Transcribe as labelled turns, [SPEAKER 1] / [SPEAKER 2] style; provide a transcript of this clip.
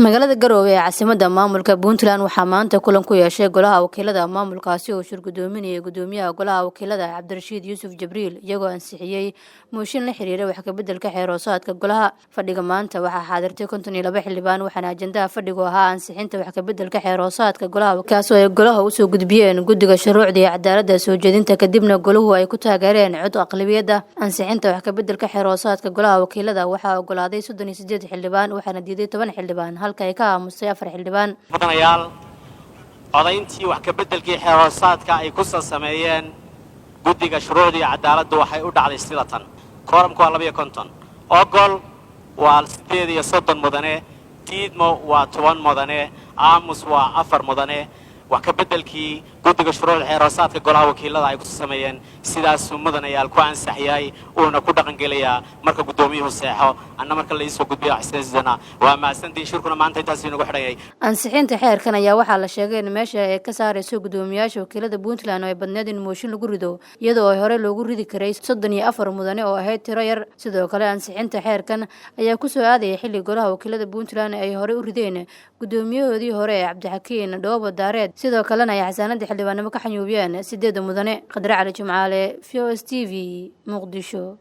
[SPEAKER 1] magaalada Garowe ee caasimadda maamulka Puntland waxaa maanta kulan ku yeeshay golaha wakiilada maamulkaasi oo shir gudoominaya gudoomiyaha golaha wakiilada Cabdirashiid Yuusuf Jibriil iyagoo ansixiyay mooshin la xiriira wax ka beddelka xeeroosaadka golaha fadhiga maanta waxaa xaadirtay 52 xildhibaan waxaana ajandaha fadhigu ahaa ansixinta wax ka beddelka xeeroosaadka golaha kaasoo ay golaha u soo gudbiyeen guddiga shuruucda iyo cadaaladda soo jeedinta kadibna goluhu ay ku taageereen cod aqlabiyada ansixinta wax ka beddelka xeeroosaadka golaha wakiilada waxaa ogolaaday 38 xildhibaan waxaana diiday 10 xildhibaan halka ay ka aamusay 4 xildhibaan
[SPEAKER 2] mudanayaal codayntii wax ka beddelkii xeeroosaadka ay ku sameeyeen guddiga shuruucda iyo cadaaladda waxay u dhacday sida tan kooramku waa 250 ogol waa 38 mudane diidmo waa 10 mudane aamus waa 4 mudane wax ka beddelkii guddiga shuruucda xeeroosaadka golaha wakiilada ay ku sameeyeen sidaas mudanayaal ku ansaxiyay oo ku dhaqan gelaya marka gudoomiyuhu seexo anna marka la isoo gudbiyo xisaasidana waa maasantii shirkuna maanta intaas inagu xidhayay
[SPEAKER 1] ansixinta xeerkan ayaa waxaa la sheegay in meesha ay ka saarayso gudoomiyaasha wakiilada Puntland oo ay badneed in mooshin lagu rido iyadoo ay hore loogu ridi karay 34 mudane oo ahayd tiro yar sidoo kale ansixinta xeerkan ayaa ku soo aaday xilli golaha wakiilada Puntland ay hore u rideen gudoomiyahoodii hore Cabdixakiin Dhoobo Daareed sidoo kalena ay xasaanada xildhibaanimo ka xanyuubiyeen 8 mudane Qadar Cali Jimcaale VOS TV Muqdisho.